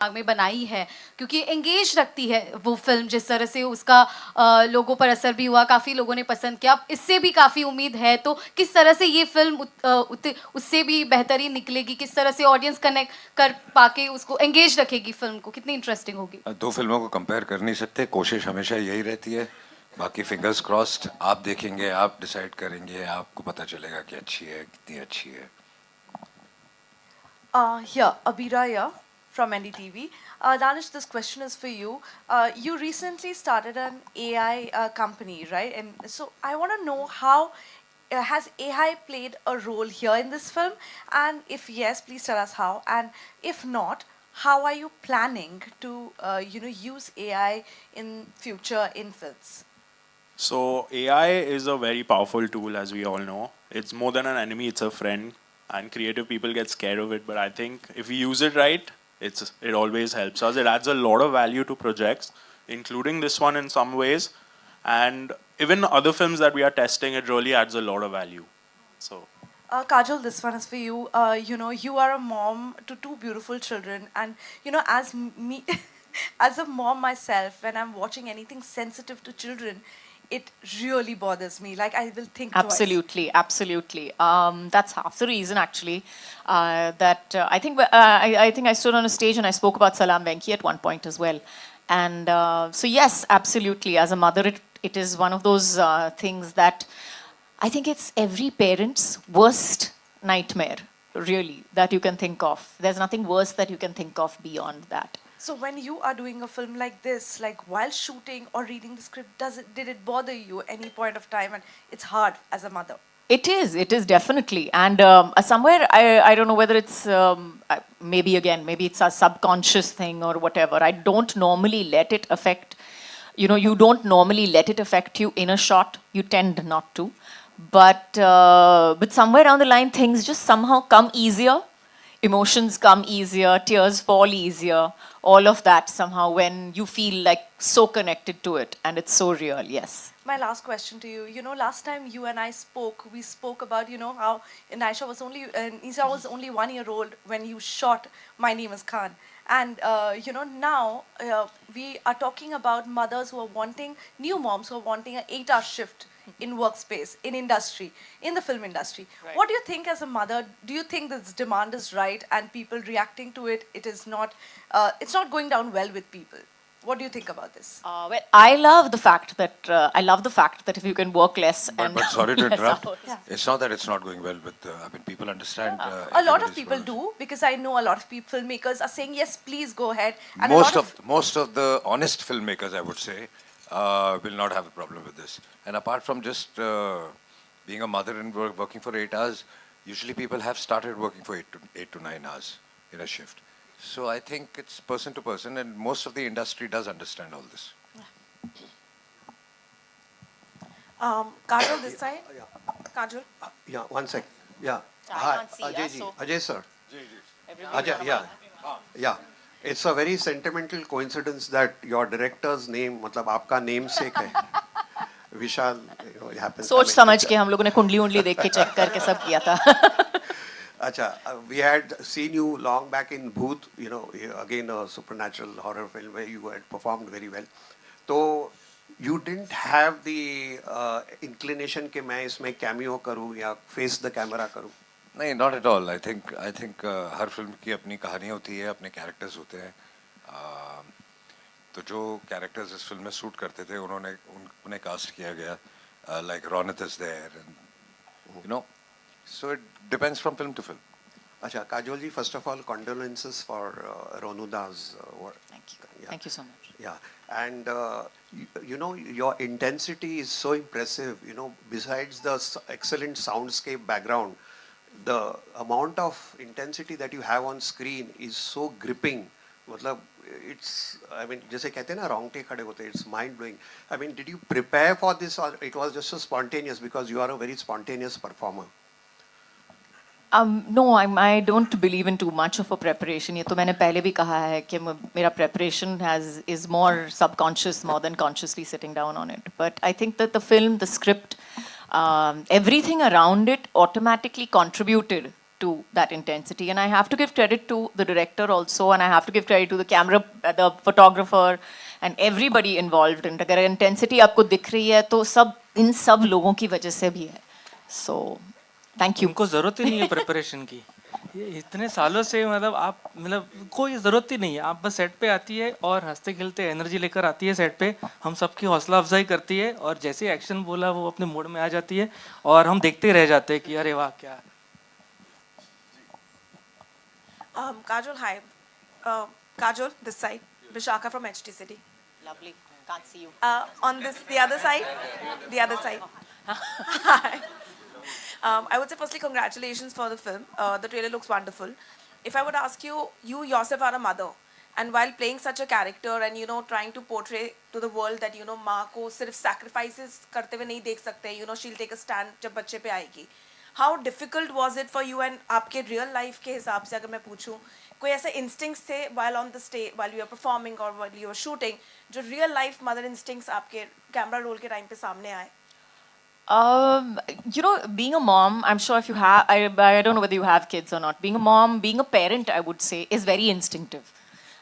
दिमाग में बनाई है, क्योंकि एंगेज रखती है वो फिल्म। जिस तरह से उसका लोगों पर असर भी हुआ, काफ़ी लोगों ने पसंद किया, इससे भी काफ़ी उम्मीद है। तो किस तरह से ये फिल्म उससे भी बेहतरीन निकलेगी, किस तरह से ऑडियंस कनेक्ट कर पाके उसको एंगेज रखेगी फिल्म को, कितनी इंटरेस्टिंग होगी? दो फिल्मों को कंपेयर कर नहीं सकते, कोशिश हमेशा यही रहती है। बाकी फिंगर्स क्रॉस्ड, आप देखेंगे, आप डिसाइड करेंगे, आपको पता चलेगा कि अच्छी है, कितनी अच्छी है। Here, Abhiraya from NDTV. Danish, this question is for you. You recently started an AI company, right? And so I want to know how has AI played a role here in this film? And if yes, please tell us how. And if not, how are you planning to, use AI in future in films? So AI is a very powerful tool, as we all know. It's more than an enemy; it's a friend. And creative people get scared of it, but I think if we use it right, it always helps us. It adds a lot of value to projects, including this one in some ways, and even other films that we are testing. It really adds a lot of value. So. Kajal, this one is for you. You are a mom to two beautiful children, and as me, as a mom myself, when I'm watching anything sensitive to children, it really bothers me. Like I will think twice. Absolutely, absolutely. That's half the reason, actually. I think I stood on a stage and I spoke about Salam Venki at one point as well. And so yes, absolutely. As a mother, it is one of those things that I think it's every parent's worst nightmare, really, that you can think of. There's nothing worse that you can think of beyond that. So when you are doing a film like this, like while shooting or reading the script, did it bother you any point of time? And it's hard as a mother. It is definitely. And somewhere, I don't know whether it's, maybe it's a subconscious thing or whatever. I don't normally let it affect, you don't normally let it affect you in a shot. You tend not to. But somewhere down the line, things just somehow come easier. Emotions come easier, tears fall easier, all of that somehow when you feel like so connected to it and it's so real, yes. My last question to you, last time you and I spoke, we spoke about, how Nisha was only 1 year old when you shot My Name is Khan. And, now we are talking about mothers who are wanting, new moms who are wanting an 8-hour shift in workspace, in industry, in the film industry. Right. What do you think as a mother? Do you think this demand is right and people reacting to it, it's not going down well with people? What do you think about this? Well, I love the fact that if you can work less but sorry to interrupt. Yeah. It's not that it's not going well with. People understand. A lot of people do, because I know a lot of filmmakers are saying yes, please go ahead. And most of the honest filmmakers, I would say, will not have a problem with this. And apart from just being a mother and working for 8 hours, usually people have started working for 8 to 9 hours in a shift. So I think it's person to person, and most of the industry does understand all this. Kajal, this side. Kajal. Yeah, one sec. Yeah. I can't see, Ajay ji. so Ajay sir. everybody- Ajay, yeah. Yeah. It's a very sentimental coincidence that your director's name, मतलब आपका namesake है. Vishal, it happens. सोच समझ के हम लोगों ने कुंडली उंडली देख के चेक करके सब किया था. Acha, we had seen you long back in Bhoot, again a supernatural horror film where you had performed very well. So you didn't have the inclination कि मैं इसमें cameo करूँ या face the camera करूँ. नहीं, not at all. I think her film की अपनी कहानी होती है, अपने कैरेक्टर्स होते हैं. तो जो कैरेक्टर्स इस फिल्म में सूट करते थे, उन्हें कास्ट किया गया. Like Ronit is there, and so it depends from film to film. Acha, Kajol ji, first of all, condolences for Ronuda's work. Thank you. Yeah. Thank you so much. Yeah, and your intensity is so impressive. Besides the excellent soundscape background, the amount of intensity that you have on screen is so gripping. मतलब जैसे कहते हैं ना, रोंगटे खड़े होते हैं. It's mind blowing. Did you prepare for this, or it was just so spontaneous because you are a very spontaneous performer? No, I don't believe in too much of a preparation. ये तो मैंने पहले भी कहा है कि मेरा preparation is more subconscious more than consciously sitting down on it. But I think that the film, the script, everything around it automatically contributed to that intensity. And I have to give credit to the director also, and I have to give credit to the camera, the photographer, and everybody involved. And अगर intensity आपको दिख रही है तो सब इन सब लोगों की वजह से भी है. So thank you. उनको जरूरत ही नहीं है प्रिपरेशन की. ये इतने सालों से मतलब आप मतलब कोई ज़रूरत ही नहीं है. आप बस सेट पे आती है और हंसते खेलते एनर्जी लेकर आती है सेट पे. हम सबकी हौसला अफजाई करती है और जैसे एक्शन बोला वो अपने मूड में आ जाती है और हम देखते रह जाते हैं कि अरे वाह क्या. Kajol, hi. Kajol, this side. Vishaka from HT City. Lovely. Can't see you. On this, the other side. The other side. Hi. I would say firstly, congratulations for the film. The trailer looks wonderful. If I would ask you, you yourself are a mother, and while playing such a character and trying to portray to the world that माँ को सिर्फ sacrifices करते हुए नहीं देख सकते, she'll take a stand जब बच्चे पे आएगी. How difficult was it for you? And आपके real life के हिसाब से अगर मैं पूछूं, कोई ऐसे instincts थे while on the stage, while you were performing or while you were shooting, जो real life mother instincts आपके camera roll के time पे सामने आए? Being a mom, I'm sure if you have, I don't know whether you have kids or not. Being a mom, being a parent, I would say, is very instinctive.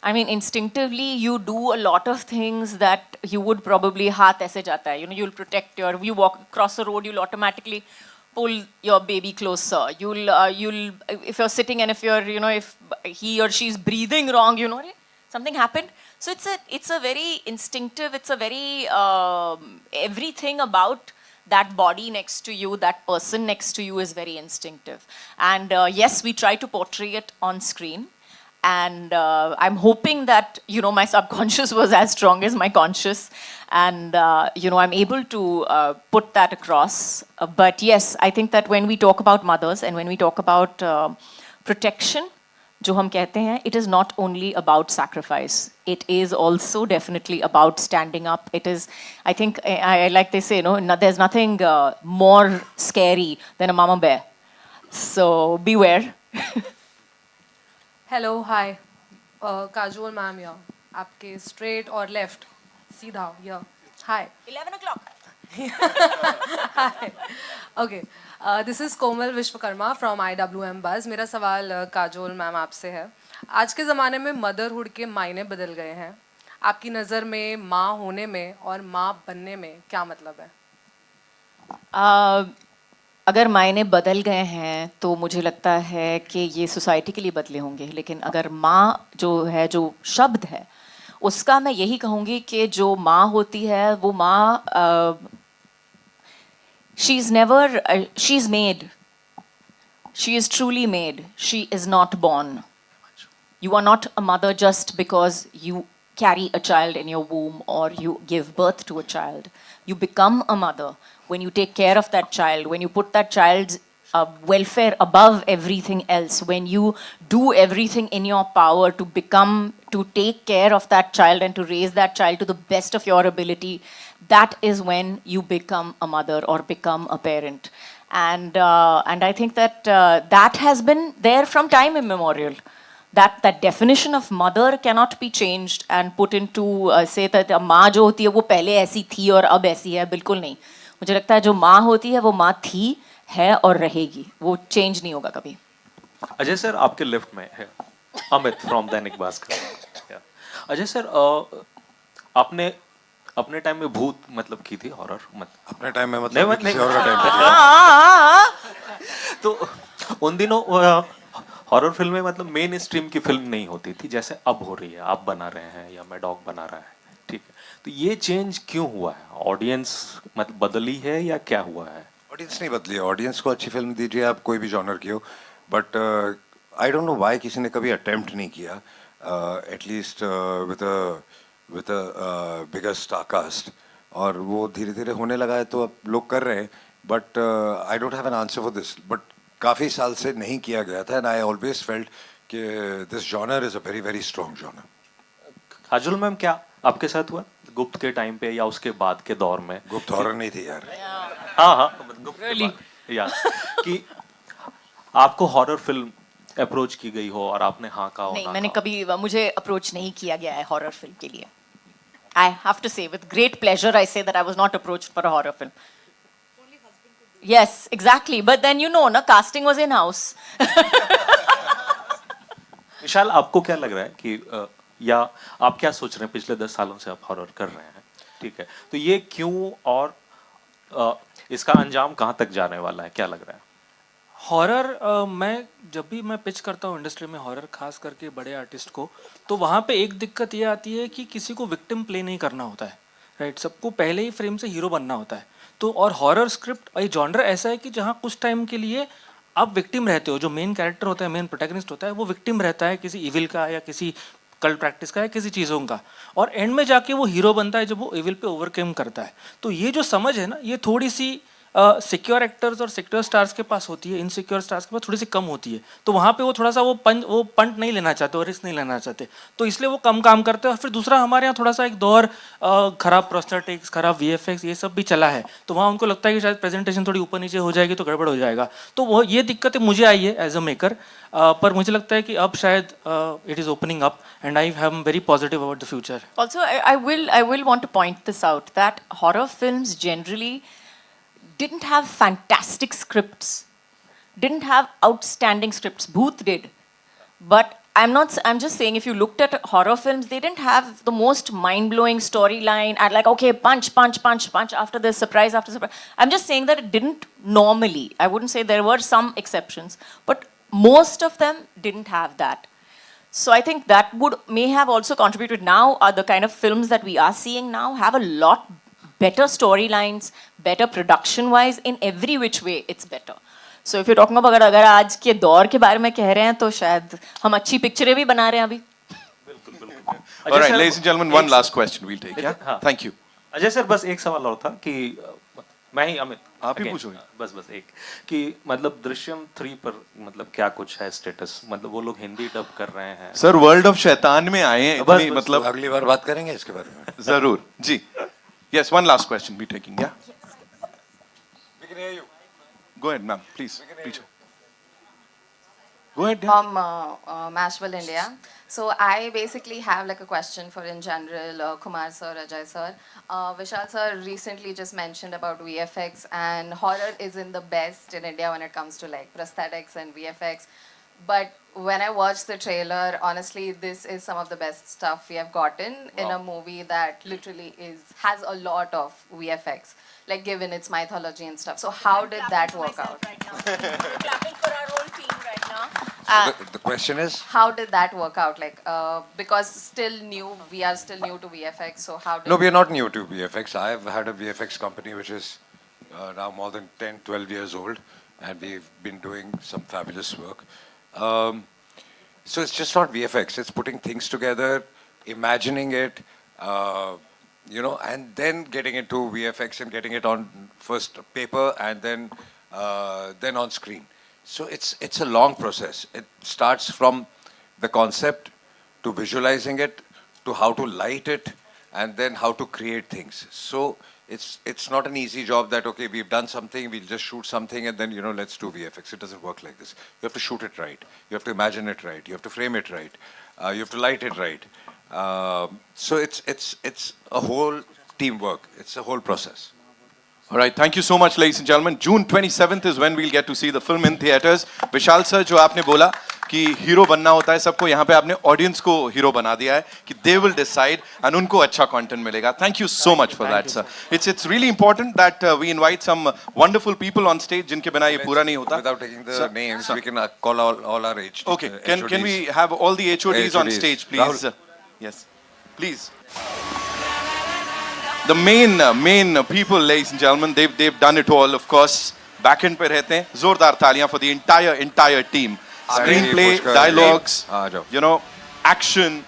I mean, instinctively, you do a lot of things that you would probably हाथ ऐसे जाता है. You'll protect you walk across the road, you'll automatically pull your baby closer. You'll, if you're sitting and if you're, if he or she's breathing wrong, something happened. So it's a very instinctive, it's a very, everything about that body next to you, that person next to you is very instinctive. And yes, we try to portray it on screen. And I'm hoping that, my subconscious was as strong as my conscious. And, I'm able to put that across. But yes, I think that when we talk about mothers and when we talk about protection, जो हम कहते हैं, it is not only about sacrifice. It is also definitely about standing up. It is, I think, I like they say, there's nothing more scary than a mama bear. So beware. Hello hi Kajol ma'am या आपके straight और left सीधा या हाय 11 o'clock. Hi okay this is Komal Vishwakarma from IWM buzz. मेरा सवाल Kajol ma'am आपसे है. आज के ज़माने में मदरहुड के मायने बदल गए हैं. आपकी नज़र में माँ होने में और माँ बनने में क्या मतलब है? अगर मायने बदल गए हैं तो मुझे लगता है कि ये सोसाइटी के लिए बदले होंगे. लेकिन अगर माँ जो है, जो शब्द है, उसका मैं यही कहूँगी कि जो माँ होती है वो माँ she's never, she's made. She is truly made. She is not born. You are not a mother just because you carry a child in your womb or you give birth to a child. You become a mother when you take care of that child, when you put that child's welfare above everything else, when you do everything in your power to take care of that child and to raise that child to the best of your ability. That is when you become a mother or become a parent. And I think that that has been there from time immemorial. That definition of mother cannot be changed and put into say that माँ जो होती है वो पहले ऐसी थी और अब ऐसी है, बिल्कुल नहीं. मुझे लगता है जो माँ होती है वो माँ थी, है और रहेगी. वो चेंज नहीं होगा कभी. अजय सर आपके लेफ्ट में है अमित फ्रॉम दैनिक भास्कर. अजय सर आपने अपने टाइम में भूत मतलब की थी हॉरर अपने टाइम में मतलब किसी और का टाइम पे तो उन दिनों हॉरर फिल्में मतलब मेन स्ट्रीम की फिल्म नहीं होती थी जैसे अब हो रही है. आप बना रहे हैं या मैं डॉग बना रहा है, ठीक है. तो ये चेंज क्यों हुआ है? ऑडियंस मतलब बदली है या क्या हुआ है? ऑडियंस नहीं बदली है. ऑडियंस को अच्छी फिल्म दीजिए आप, कोई भी जॉनर की हो. But I don't know why किसी ने कभी अटेम्प्ट नहीं किया at least with a bigger star cast. और वो धीरे धीरे होने लगा है तो अब लोग कर रहे हैं. But I don't have an answer for this. But काफ़ी साल से नहीं किया गया था एंड आई ऑलवेज फेल्ट कि this genre is a very very strong genre. Kajol ma'am क्या आपके साथ हुआ गुप्त के टाइम पे या उसके बाद के दौर में? गुप्त हॉरर नहीं थी यार. हाँ गुप्त really? या कि आपको हॉरर फिल्म अप्रोच की गई हो और आपने हाँ कहा हो? नहीं, मैंने कभी, मुझे अप्रोच नहीं किया गया है हॉरर फिल्म के लिए. I have to say with great pleasure I say that I was not approached for a horror film. Yes, exactly. But then na casting was in house. विशाल, आपको क्या लग रहा है कि या आप क्या सोच रहे हैं? पिछले 10 सालों से आप हॉरर कर रहे हैं, ठीक है, तो ये क्यों और इसका अंजाम कहाँ तक जाने वाला है, क्या लग रहा है? हॉरर मैं जब भी मैं पिच करता हूँ इंडस्ट्री में हॉरर खास करके बड़े आर्टिस्ट को, तो वहाँ पे एक दिक्कत ये आती है कि किसी को विक्टिम प्ले नहीं करना होता है, राइट? सबको पहले ही फ्रेम से हीरो बनना होता है। तो और हॉरर स्क्रिप्ट ये जॉनर ऐसा है कि जहाँ कुछ टाइम के लिए आप विक्टिम रहते हो, जो मेन कैरेक्टर होता है, मेन प्रोटैगनिस्ट होता है, वो विक्टिम रहता है किसी इविल का या किसी कल्ट प्रैक्टिस का या किसी चीज़ों का, और एंड में जाके वो हीरो बनता है जब वो इविल पे ओवरकम करता है। तो ये जो समझ है ना, ये थोड़ी सी सिक्योर एक्टर्स और सिक्योर स्टार्स के पास होती है, इनसिक्योर स्टार्स के पास थोड़ी सी कम होती है। तो वहाँ पे वो थोड़ा सा वो पंट नहीं लेना चाहते और रिस्क नहीं लेना चाहते, तो इसलिए वो कम काम करते हैं। और फिर दूसरा, हमारे यहाँ थोड़ा सा एक दौर खराब प्रोस्थेटिक्स, खराब वीएफएक्स, ये सब भी चला है, तो वहाँ उनको लगता है कि शायद प्रेजेंटेशन थोड़ी ऊपर नीचे हो जाएगी तो गड़बड़ हो जाएगा। तो वो ये दिक्कतें मुझे आई है एज अ मेकर, पर मुझे लगता है कि अब शायद it is opening up and I am very positive about the future. Also, I will want to point this out that horror films generally didn't have fantastic scripts, didn't have outstanding scripts. Booth did, but I'm just saying, if you looked at horror films, they didn't have the most mind-blowing storyline and like, okay, punch, punch, punch, punch after this, surprise after surprise. I'm just saying that it didn't normally. I wouldn't say there were some exceptions, but most of them didn't have that. So I think that may have also contributed. Now, the kind of films that we are seeing now have a lot better storylines, better production-wise, in every which way it's better. So if you're talking about अगर आज के दौर के बारे में कह रहे हैं तो शायद हम अच्छी पिक्चरें भी बना रहे हैं अभी. All right, ladies and gentlemen, one last question we'll take. Yeah, हाँ. thank you. अजय सर, बस एक सवाल और था कि मैं ही अमित आप ही again, पूछोगे। बस एक कि मतलब दृश्यम 3 पर मतलब क्या कुछ है स्टेटस? मतलब वो लोग हिंदी डब कर रहे हैं सर, वर्ल्ड ऑफ शैतान में आए हैं इतनी, मतलब अगली बार बात करेंगे इसके बारे में। जरूर जी। Yes, one last question we're taking. Yeah. We can hear you. Go ahead, ma'am. Please. Please. Go ahead. Yeah. From Mashable India. So I basically have like a question for in general Kumar sir, Ajay sir. Vishal sir recently just mentioned about VFX, and horror isn't the best in India when it comes to like prosthetics and VFX. But when I watched the trailer, honestly, this is some of the best stuff we have gotten in a movie that literally has a lot of VFX, like given its mythology and stuff. So how did that work out? Clapping for our whole team right now. The question is? How did that work out? Like, because we are still new to VFX, so how did... No, we are not new to VFX. I've had a VFX company which is now more than 10, 12 years old, and we've been doing some fabulous work. So it's just not VFX, it's putting things together, imagining it, and then getting into VFX and getting it on first paper and then on screen. So it's a long process. It starts from the concept to visualizing it, to how to light it, and then how to create things. So it's not an easy job that, okay, we've done something, we'll just shoot something and then, let's do VFX. It doesn't work like this. You have to shoot it right. You have to imagine it right. You have to frame it right. You have to light it right. So it's a whole teamwork. It's a whole process. All right, thank you so much, ladies and gentlemen. June 27th is when we'll get to see the film in theaters. Vishal sir, जो आपने बोला कि hero बनना होता है सबको, यहाँ पे आपने ऑडियंस को हीरो बना दिया है कि they will decide and उनको अच्छा कंटेंट मिलेगा. Thank you so much for that, sir. It's really important that we invite some wonderful people on stage जिनके बिना ये पूरा नहीं होता. Without taking the names, we can call all our HODs. Okay, can we have all the HODs on stage, please? Yes, please. The main people, ladies and gentlemen, they've done it all, of course. Back end पे रहते हैं. जोरदार तालियां for the entire team. Screenplay, dialogues, action,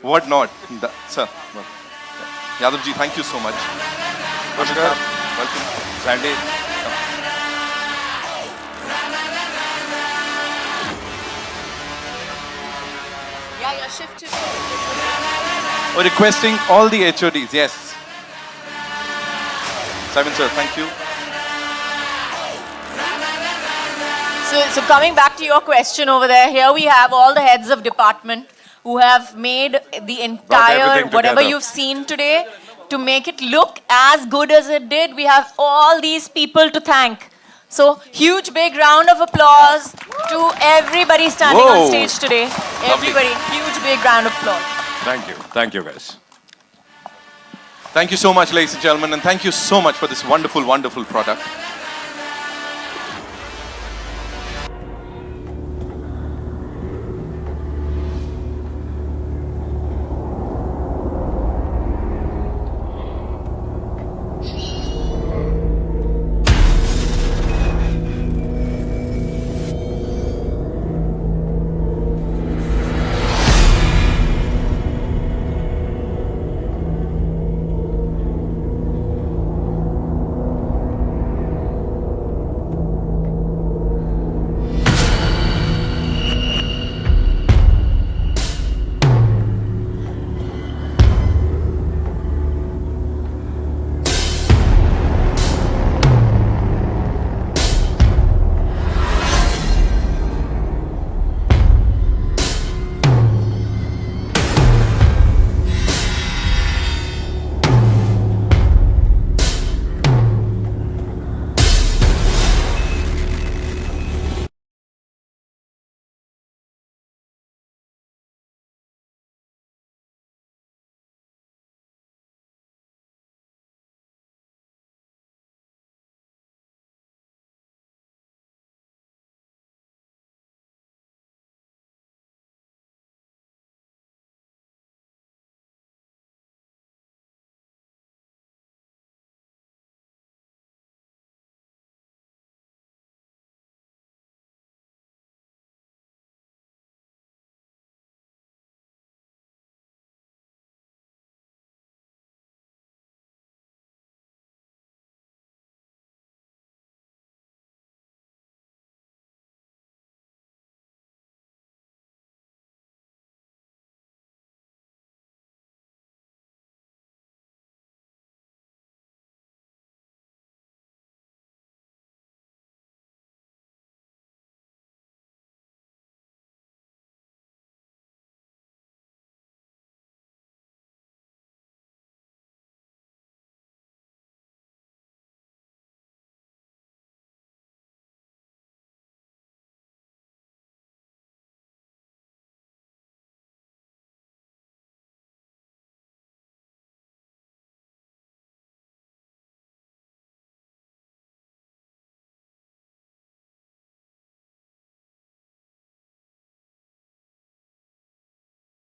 what not. Sir, Yadav ji, thank you so much. Pushkar, welcome. Sandy. Yeah, shift it. We're requesting all the HODs, yes. Simon sir, thank you. So coming back to your question over there, here we have all the heads of department who have made the entire, everything whatever together. you've seen today, to make it look as good as it did, we have all these people to thank. So, huge big round of applause to everybody standing Whoa. on stage today. Everybody, huge big round of applause. Thank you guys. Thank you so much, ladies and gentlemen, and thank you so much for this wonderful, wonderful product.